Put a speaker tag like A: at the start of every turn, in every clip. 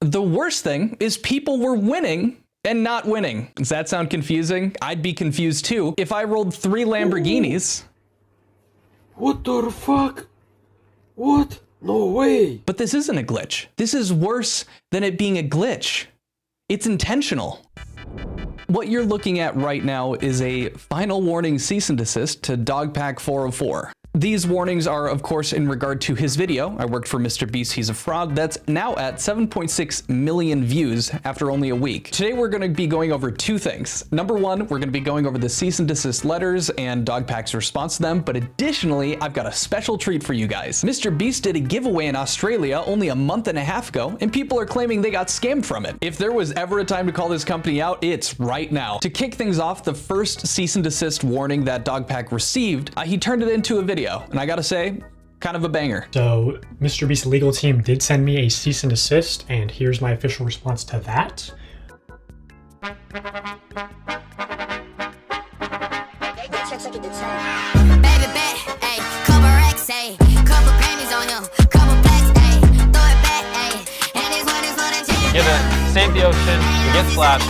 A: The worst thing is people were winning and not winning. Does that sound confusing? I'd be confused too if I rolled 3 Lamborghinis.
B: What the fuck? What? No way.
A: But this isn't a glitch. This is worse than it being a glitch. It's intentional. What you're looking at right now is a final warning cease and desist to DogPack 404. These warnings are, of course, in regard to his video. I worked for Mr. Beast, he's a fraud. That's now at 7.6 million views after only a week. Today, we're gonna be going over 2 things. Number 1, we're gonna be going over the cease and desist letters and DogPack's response to them. But additionally, I've got a special treat for you guys. Mr. Beast did a giveaway in Australia only a month and a half ago, and people are claiming they got scammed from it. If there was ever a time to call this company out, it's right now. To kick things off, the first cease and desist warning that DogPack received, he turned it into a video. And I gotta say, kind of a banger.
C: So Mr. Beast's legal team did send me a cease and desist, and here's my official response to that.
D: Give it, save the ocean, you get slapped.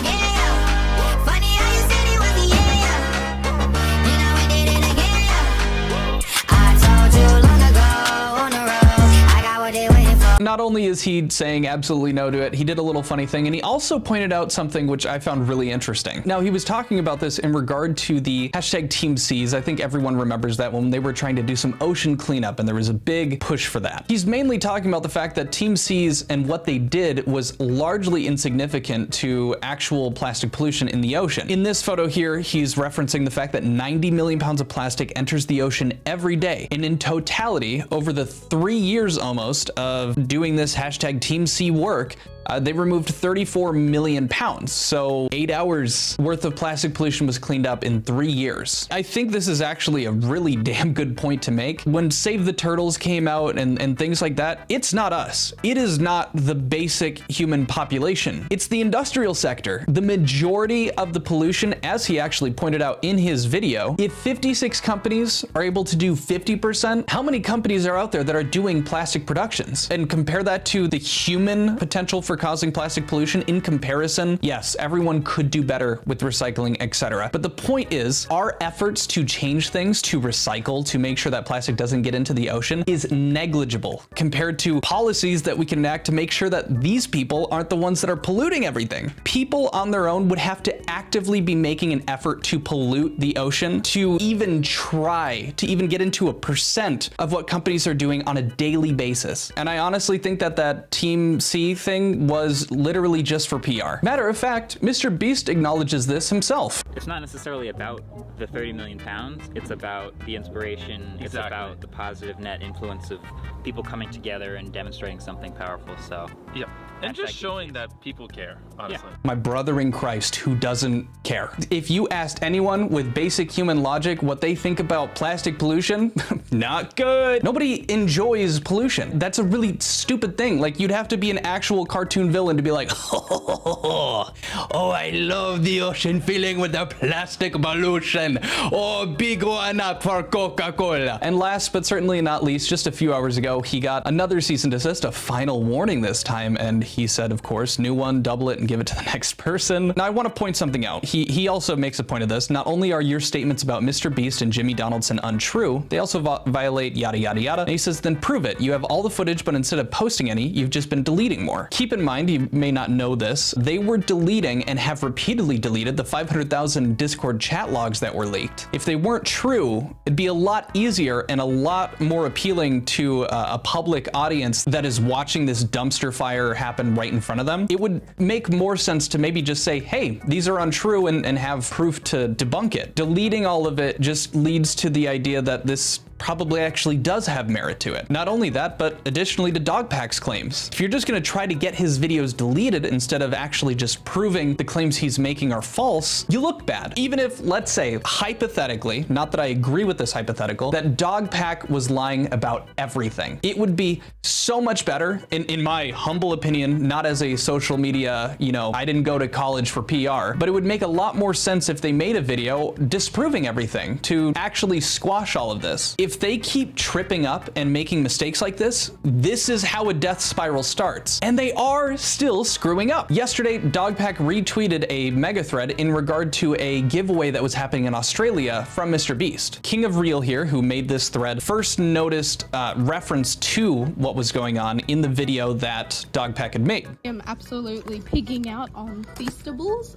A: Not only is he saying absolutely no to it, he did a little funny thing, and he also pointed out something which I found really interesting. Now, he was talking about this in regard to the hashtag Team Seas. I think everyone remembers that when they were trying to do some ocean cleanup, and there was a big push for that. He's mainly talking about the fact that Team Seas and what they did was largely insignificant to actual plastic pollution in the ocean. In this photo here, he's referencing the fact that 90 million pounds of plastic enters the ocean every day. And in totality, over the 3 years almost of doing this hashtag Team C work, they removed 34 million pounds. So 8 hours worth of plastic pollution was cleaned up in 3 years. I think this is actually a really damn good point to make. When Save the Turtles came out and things like that, it's not us. It is not the basic human population. It's the industrial sector. The majority of the pollution, as he actually pointed out in his video, if 56 companies are able to do 50%, how many companies are out there that are doing plastic productions? And compare that to the human potential for causing plastic pollution in comparison, yes, everyone could do better with recycling, etc. But the point is, our efforts to change things, to recycle, to make sure that plastic doesn't get into the ocean is negligible compared to policies that we can enact to make sure that these people aren't the ones that are polluting everything. People on their own would have to actively be making an effort to pollute the ocean to even try to even get into a percent of what companies are doing on a daily basis. And I honestly think that that Team C thing was literally just for PR. Matter of fact, Mr. Beast acknowledges this himself.
E: It's not necessarily about the 30 million pounds, it's about the inspiration, it's about the positive net influence of people coming together and demonstrating something powerful, so.
F: Yeah, and just showing that people care, honestly.
A: Yeah. My brother in Christ who doesn't care. If you asked anyone with basic human logic what they think about plastic pollution, not good. Nobody enjoys pollution. That's a really stupid thing. Like, you'd have to be an actual cartoon villain to be like, oh, I love the ocean feeling with the plastic pollution. Oh, big one up for Coca-Cola. And last but certainly not least, just a few hours ago, he got another cease and desist, a final warning this time, and he said, of course, new one, double it and give it to the next person. Now, I want to point something out. He also makes a point of this. Not only are your statements about Mr. Beast and Jimmy Donaldson untrue, they also violate yada yada yada. And he says, then prove it. You have all the footage, but instead of posting any, you've just been deleting more. Keep in mind, you may not know this, they were deleting and have repeatedly deleted the 500,000 Discord chat logs that were leaked. If they weren't true, it'd be a lot easier and a lot more appealing to a public audience that is watching this dumpster fire happen right in front of them. It would make more sense to maybe just say, hey, these are untrue and have proof to debunk it. Deleting all of it just leads to the idea that this probably actually does have merit to it. Not only that, but additionally to DogPack's claims. If you're just gonna try to get his videos deleted instead of actually just proving the claims he's making are false, you look bad. Even if, let's say, hypothetically, not that I agree with this hypothetical, that DogPack was lying about everything, it would be so much better, in my humble opinion, not as a social media, I didn't go to college for PR, but it would make a lot more sense if they made a video disproving everything to actually squash all of this. If If they keep tripping up and making mistakes like this, this is how a death spiral starts. And they are still screwing up. Yesterday, DogPack retweeted a mega thread in regard to a giveaway that was happening in Australia from Mr. Beast. King of Real here, who made this thread, first noticed reference to what was going on in the video that DogPack had made.
G: I'm absolutely pigging out on Feastables,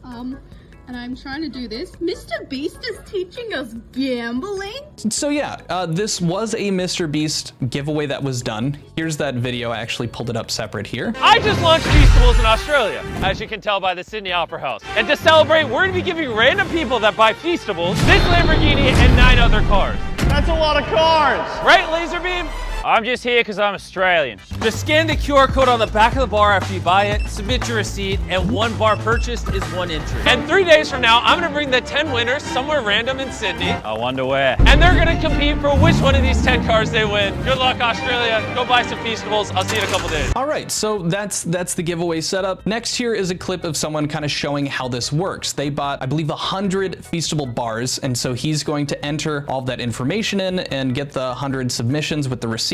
G: and I'm trying to do this. Mr. Beast is teaching us gambling?
A: So yeah, this was a Mr. Beast giveaway that was done. Here's that video. I actually pulled it up separate here.
D: I just launched Feastables in Australia, as you can tell by the Sydney Opera House. And to celebrate, we're gonna be giving random people that buy Feastables this Lamborghini and 9 other cars. That's a lot of cars! Right, Laserbeam? I'm just here because I'm Australian. Just scan the QR code on the back of the bar after you buy it, submit your receipt, and 1 bar purchased is 1 entry. And 3 days from now, I'm gonna bring the 10 winners somewhere random in Sydney. I wonder where. And they're gonna compete for which one of these 10 cars they win. Good luck, Australia. Go buy some Feastables. I'll see you in a couple days.
A: All right, so that's the giveaway setup. Next here is a clip of someone kind of showing how this works. They bought, I believe, 100 Feastable bars, and so he's going to enter all of that information in and get the 100 submissions with the receipt.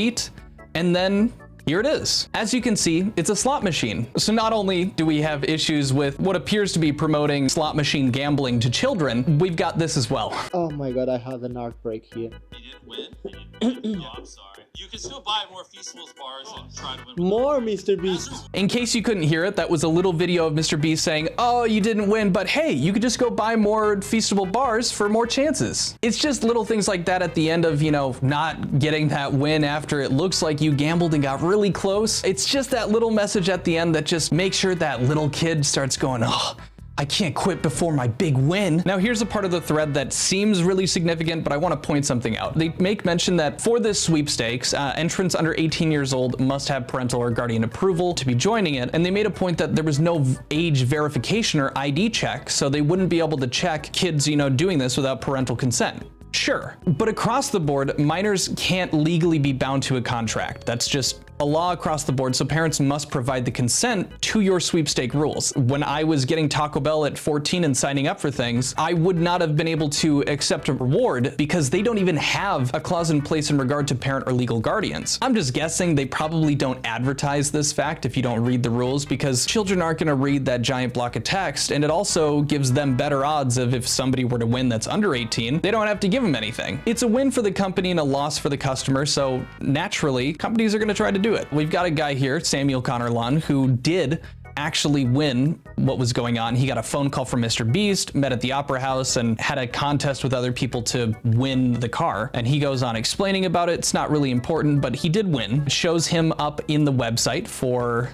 A: And then here it is. As you can see, it's a slot machine. So not only do we have issues with what appears to be promoting slot machine gambling to children, we've got this as well.
H: Oh my god, I had an arc break here.
F: You didn't win? Oh, I'm sorry. You can still buy more Feastables bars and try to win.
H: More Mr. Beast.
A: In case you couldn't hear it, that was a little video of Mr. Beast saying, oh, you didn't win, but hey, you could just go buy more Feastable bars for more chances. It's just little things like that at the end of, you know, not getting that win after it looks like you gambled and got really close. It's just that little message at the end that just makes sure that little kid starts going, oh, I can't quit before my big win. Now here's a part of the thread that seems really significant, but I want to point something out. They make mention that for this sweepstakes, entrants under 18 years old must have parental or guardian approval to be joining it. And they made a point that there was no age verification or ID check, so they wouldn't be able to check kids, you know, doing this without parental consent. Sure, but across the board, minors can't legally be bound to a contract. That's just a law across the board, so parents must provide the consent to your sweepstake rules. When I was getting Taco Bell at 14 and signing up for things, I would not have been able to accept a reward because they don't even have a clause in place in regard to parent or legal guardians. I'm just guessing they probably don't advertise this fact if you don't read the rules, because children aren't gonna read that giant block of text, and it also gives them better odds of if somebody were to win that's under 18, they don't have to give them anything. It's a win for the company and a loss for the customer, so naturally, companies are gonna try to do it. We've got a guy here, Samuel Connor Lunn, who did actually win what was going on. He got a phone call from Mr. Beast, met at the Opera House, and had a contest with other people to win the car. And he goes on explaining about it. It's not really important, but he did win. It shows him up in the website for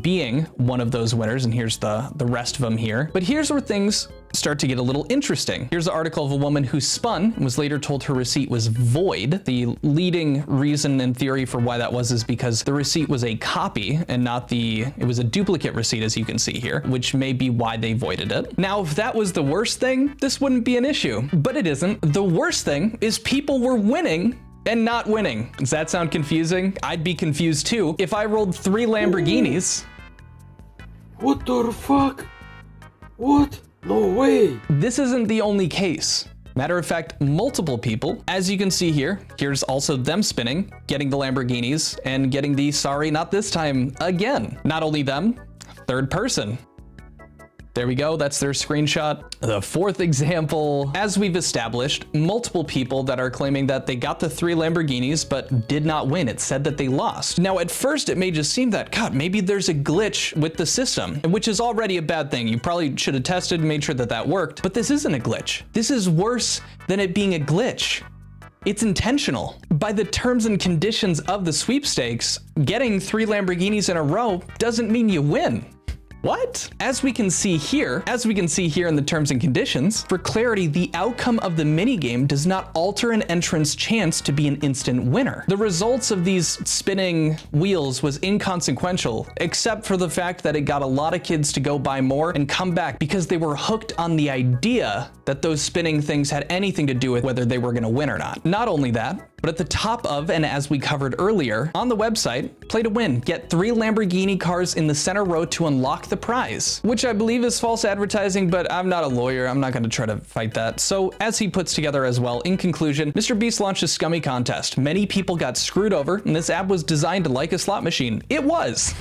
A: being one of those winners, and here's the rest of them here. But here's where things start to get a little interesting. Here's an article of a woman who spun and was later told her receipt was void. The leading reason and theory for why that was is because the receipt was a copy and not it was a duplicate receipt, as you can see here, which may be why they voided it. Now, if that was the worst thing, this wouldn't be an issue, but it isn't. The worst thing is people were winning and not winning. Does that sound confusing? I'd be confused too if I rolled 3 Lamborghinis.
B: What the fuck? What? No way.
A: This isn't the only case. Matter of fact, multiple people, as you can see here, here's also them spinning, getting the Lamborghinis and getting the sorry, not this time again. Not only them, third person. There we go, that's their screenshot. The 4th example, as we've established, multiple people that are claiming that they got the 3 Lamborghinis but did not win. It said that they lost. Now, at first it may just seem that, God, maybe there's a glitch with the system, which is already a bad thing. You probably should have tested and made sure that that worked, but this isn't a glitch. This is worse than it being a glitch. It's intentional. By the terms and conditions of the sweepstakes, getting 3 Lamborghinis in a row doesn't mean you win. What? As we can see here in the terms and conditions, for clarity, the outcome of the minigame does not alter an entrant's chance to be an instant winner. The results of these spinning wheels was inconsequential, except for the fact that it got a lot of kids to go buy more and come back because they were hooked on the idea that those spinning things had anything to do with whether they were gonna win or not. Not only that, But at the top of, and as we covered earlier, on the website, play to win. Get 3 Lamborghini cars in the center row to unlock the prize, which I believe is false advertising, but I'm not a lawyer. I'm not going to try to fight that. So as he puts together as well, in conclusion, Mr. Beast launched a scummy contest. Many people got screwed over, and this app was designed like a slot machine. It was.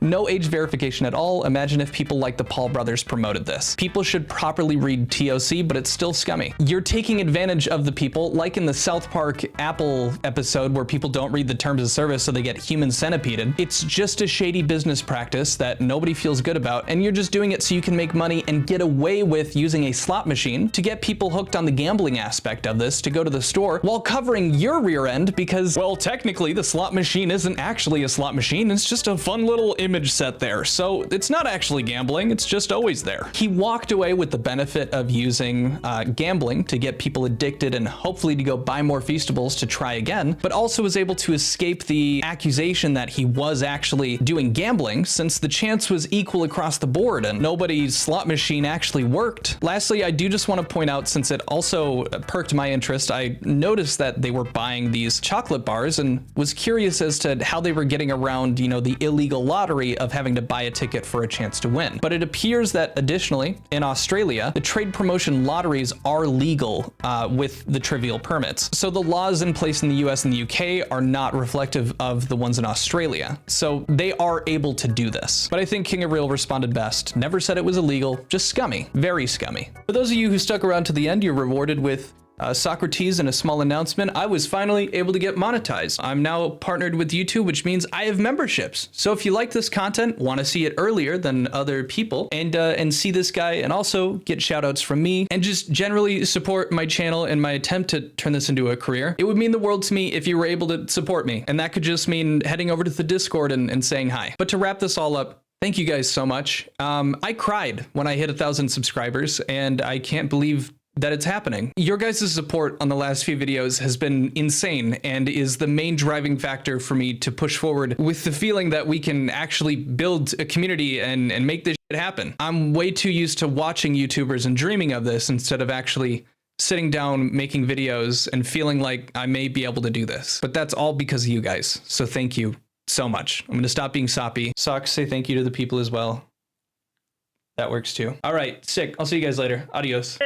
A: No age verification at all. Imagine if people like the Paul brothers promoted this. People should properly read TOC, but it's still scummy. You're taking advantage of the people, like in the South Park Apple episode where people don't read the terms of service so they get human centipeded. It's just a shady business practice that nobody feels good about, and you're just doing it so you can make money and get away with using a slot machine to get people hooked on the gambling aspect of this to go to the store while covering your rear end because, well, technically the slot machine isn't actually a slot machine. It's just a fun little image set there. So it's not actually gambling. It's just always there. He walked away with the benefit of using gambling to get people addicted and hopefully to go buy more Feastables to try again, but also was able to escape the accusation that he was actually doing gambling since the chance was equal across the board and nobody's slot machine actually worked. Lastly, I do just want to point out, since it also perked my interest, I noticed that they were buying these chocolate bars and was curious as to how they were getting around, you know, the illegal lottery of having to buy a ticket for a chance to win. But it appears that additionally, in Australia, the trade promotion lotteries are legal with the trivial permits. So the laws in place in the US and the UK are not reflective of the ones in Australia. So they are able to do this. But I think King of Real responded best. Never said it was illegal, just scummy, very scummy. For those of you who stuck around to the end, you're rewarded with Socrates and a small announcement. I was finally able to get monetized. I'm now partnered with YouTube, which means I have memberships. So if you like this content, want to see it earlier than other people, and see this guy and also get shout outs from me and just generally support my channel in my attempt to turn this into a career, it would mean the world to me if you were able to support me. And that could just mean heading over to the Discord and saying hi. But to wrap this all up, thank you guys so much. I cried when I hit 1,000 subscribers, and I can't believe that it's happening. Your guys' support on the last few videos has been insane and is the main driving factor for me to push forward with the feeling that we can actually build a community and make this shit happen. I'm way too used to watching YouTubers and dreaming of this instead of actually sitting down, making videos and feeling like I may be able to do this. But that's all because of you guys. So thank you so much. I'm gonna stop being soppy. Socks, say thank you to the people as well. That works too. All right, sick. I'll see you guys later. Adios.